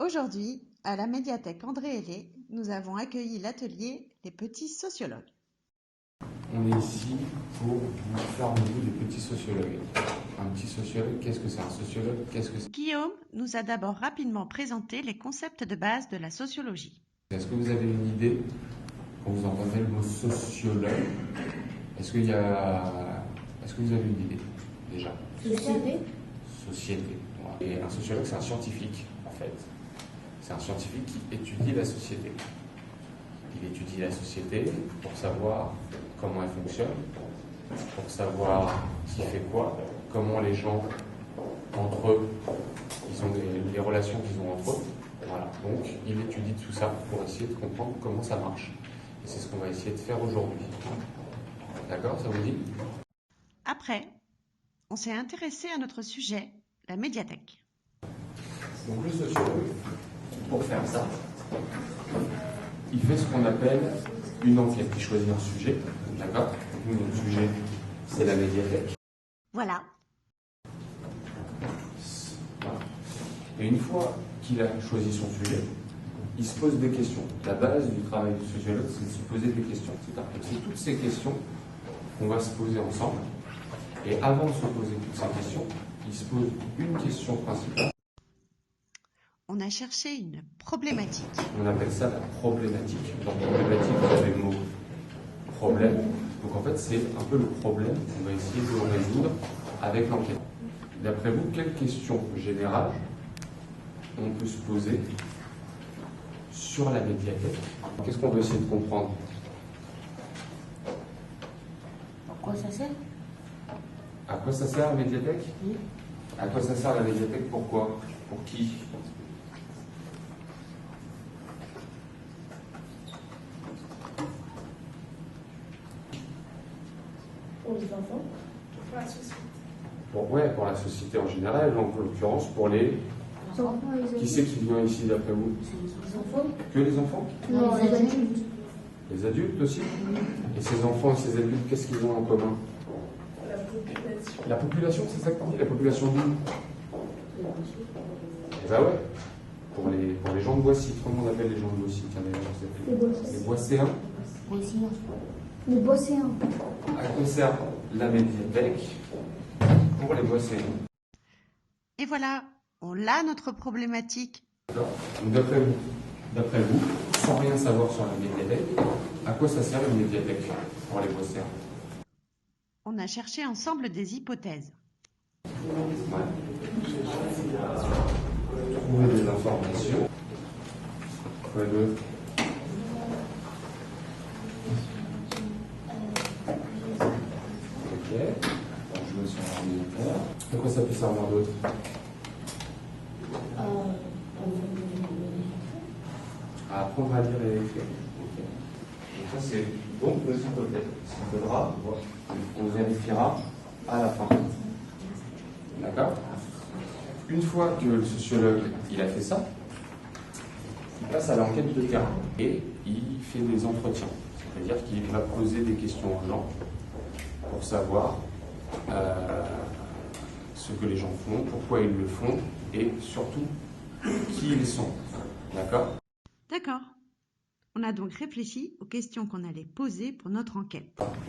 Aujourd'hui, à la médiathèque André Hellé, nous avons accueilli l'atelier Les petits sociologues. On est ici pour vous faire un revue des petits sociologues. Un petit sociologue, qu'est-ce que c'est? Un sociologue, qu'est-ce que c'est? Guillaume nous a d'abord rapidement présenté les concepts de base de la sociologie. Est-ce que vous avez une idée quand vous entendez le mot sociologue? Est-ce que vous avez une idée déjà? Société. Société. Voilà. Et un sociologue, c'est un scientifique en fait. C'est un scientifique qui étudie la société. Il étudie la société pour savoir comment elle fonctionne, pour savoir qui fait quoi, comment les gens, entre eux, ils ont les relations qu'ils ont entre eux. Voilà. Donc, il étudie tout ça pour essayer de comprendre comment ça marche. Et c'est ce qu'on va essayer de faire aujourd'hui. D'accord, ça vous dit? Après, on s'est intéressé à notre sujet, la médiathèque. Donc, le sociologue, pour faire ça, il fait ce qu'on appelle une enquête. Il choisit un sujet, d'accord? Nous, notre sujet, c'est la médiathèque. Voilà. Et une fois qu'il a choisi son sujet, il se pose des questions. La base du travail du sociologue, c'est de se poser des questions. C'est toutes ces questions qu'on va se poser ensemble. Et avant de se poser toutes ces questions, il se pose une question principale. On a cherché une problématique. On appelle ça la problématique. Dans problématique, vous avez le mot problème. Donc en fait, c'est un peu le problème qu'on va essayer de résoudre avec l'enquête. D'après vous, quelles questions générales on peut se poser sur la médiathèque? Qu'est-ce qu'on veut essayer de comprendre? À quoi ça sert? À quoi ça sert la médiathèque? Oui. À quoi ça sert la médiathèque? Pourquoi? Pour qui? Pour les enfants. Pour la société. Pour la société en général, en l'occurrence pour les... Les enfants et les Qui adultes. c'est qui vient ici d'après vous? Les enfants. Que les enfants? Non, les adultes. Les adultes aussi? Et ces enfants et ces adultes, qu'est-ce qu'ils ont en commun? La population. La population, c'est ça que tu dis? La population d'où? Eh ben ouais. Pour les gens de Boissy. Comment on appelle les gens de Boissy? Tiens, Les Boisséens. les Boisséens. Les Boisséens. À quoi sert la médiathèque pour les Boisséens? Et voilà, on l'a notre problématique. D'accord. Donc d'après vous, sans rien savoir sur la médiathèque, à quoi ça sert une médiathèque pour les Boisséens? On a cherché ensemble des hypothèses. Ouais. Trouver des informations. Quoi d'autre? Ok. Bon, je me suis ordinateur. À quoi ça peut servir d'autre? À apprendre à lire et écrire. Ok. Donc ça c'est donc nos hypothèses. On faudra, on vérifiera à la fin. D'accord? Une fois que le sociologue il a fait ça, il passe à l'enquête de terrain et il fait des entretiens. C'est-à-dire qu'il va poser des questions aux gens pour savoir ce que les gens font, pourquoi ils le font et surtout qui ils sont. D'accord? D'accord. On a donc réfléchi aux questions qu'on allait poser pour notre enquête.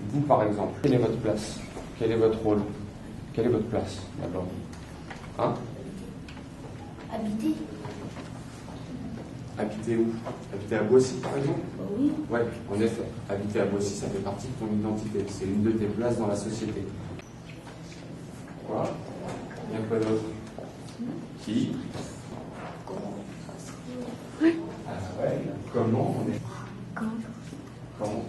Vous par exemple, quelle est votre place? Quel est votre rôle? Quelle est votre place d'abord? Hein? Habiter. Habiter où? Habiter à Boissy par exemple? Oui. Ouais, en effet. Habiter à Boissy, ça fait partie de ton identité. C'est une de tes places dans la société. Quoi? Il y a quoi d'autre? Qui? Ah ouais, comment on est? Comment?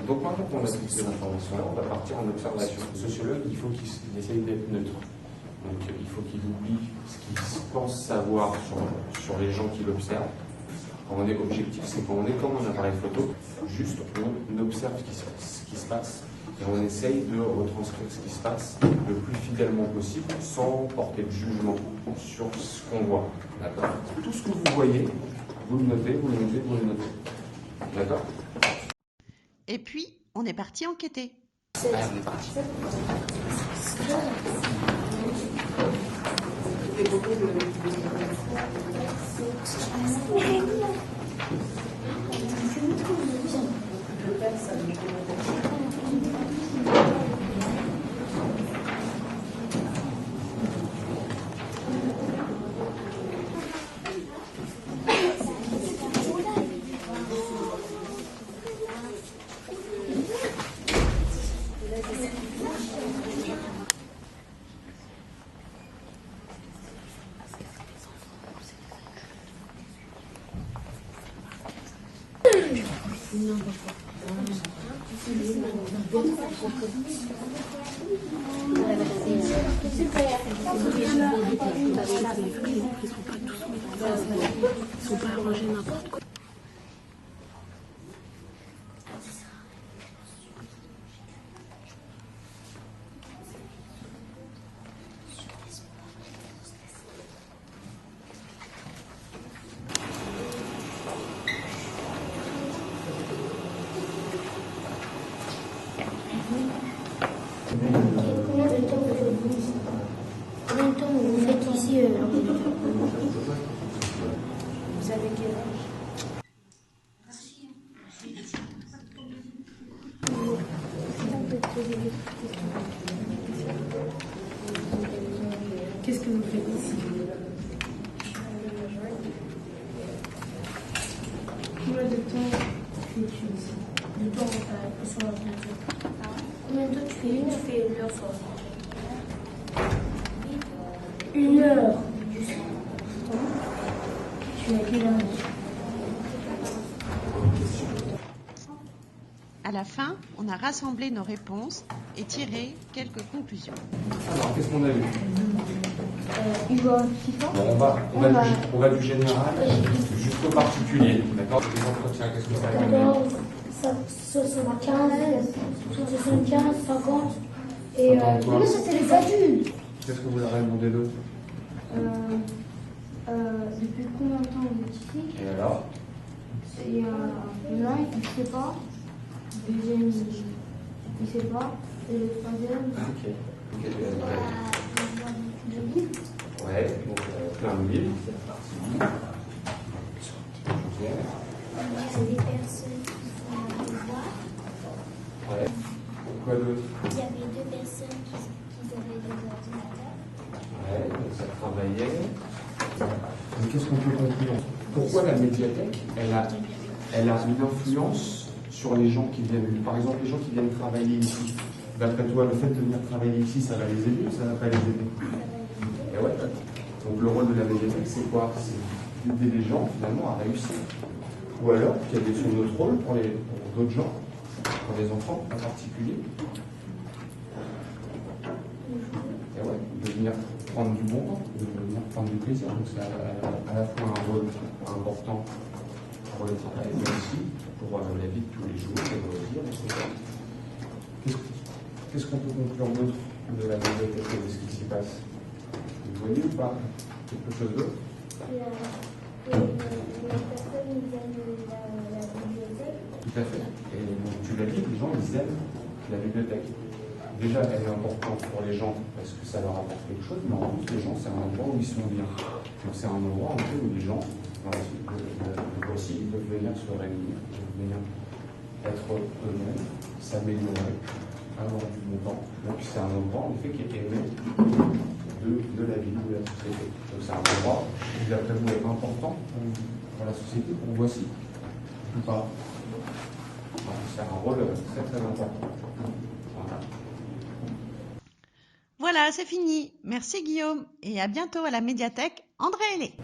Donc maintenant qu'on a toutes ces informations-là, on va partir en observation. Le sociologue, il faut qu'il essaye d'être neutre. Donc il faut qu'il oublie ce qu'il pense savoir sur les gens qui l'observent. Quand on est objectif, c'est quand on est comme un appareil photo, juste on observe ce qui se passe et on essaye de retranscrire ce qui se passe le plus fidèlement possible sans porter de jugement sur ce qu'on voit. D'accord? Tout ce que vous voyez, vous le notez, vous le notez, vous le notez. D'accord? Et puis, on est parti enquêter. Allez, on est parti. fait beaucoup de... Ils sont pas arrangés n'importe quoi. Combien de temps vous faites ici Vous avez quel âge? Qu'est-ce que vous faites ici? Combien de temps tu étudies ici? Du temps sur l'ordinateur. Combien de temps tu fais une heure sur l'ordinateur? 1 heure. Tu as quel âge? À la fin, on a rassemblé nos réponses et tiré quelques conclusions. Alors, qu'est-ce qu'on a vu? Il joue à FIFA. Bon, on va du général jusqu'au particulier. D'accord? Les entretiens, qu'est-ce que ça a donné? 75, 75, 50. Et Attends, quoi? mais ça, c'est les adultes. Qu'est-ce que vous leur avez demandé d'autre? Depuis combien de temps vous êtes ici? Et alors? Il y en a un, il ne sait pas. Le deuxième, il ne sait pas. Et le troisième, Ok. je dis. Ouais, donc plein de livres, c'est parti. C'est des personnes qui font un devoir. Ouais. Quoi d'autre? Il y avait 2 personnes qui avaient des ordinateurs. Ouais, donc ça travaillait. Mais qu'est-ce qu'on peut conclure? Pourquoi la médiathèque, elle a une influence sur les gens qui viennent, par exemple les gens qui viennent travailler ici? D'après toi, le fait de venir travailler ici, ça va les aider ou ça va pas les aider? Et ouais. Donc le rôle de la médiathèque, c'est quoi? C'est d'aider les gens finalement à réussir. Ou alors, quel est notre rôle pour d'autres gens, pour les enfants en particulier? Et ouais, de venir prendre du bon temps, de venir prendre du plaisir. Donc c'est à la fois un rôle important pour le travail, mais aussi pour la vie de tous les jours, les loisirs, etc. Qu'est-ce qu'on peut conclure d'autre de la médiathèque et de ce qui s'y passe? Vous voyez ou pas? Quelque chose d'autre? Les personnes viennent de la bibliothèque. Tout à fait. Et donc, tu l'as dit, les gens, ils aiment la bibliothèque. Déjà, elle est importante pour les gens parce que ça leur apporte quelque chose, mais en plus, les gens, c'est un endroit où ils sont bien. Donc, c'est un endroit où les gens, aussi, ils peuvent venir se réunir, ils peuvent venir être eux-mêmes, s'améliorer, avoir du bon temps. Donc, c'est un endroit, en effet, qui est aimé de la vie, de la société. Donc, c'est un endroit qui, d'après vous, est important pour la société, pour vous aussi. Ou pas? C'est un rôle très très important. Voilà. Voilà, c'est fini. Merci Guillaume et à bientôt à la médiathèque André Hellé.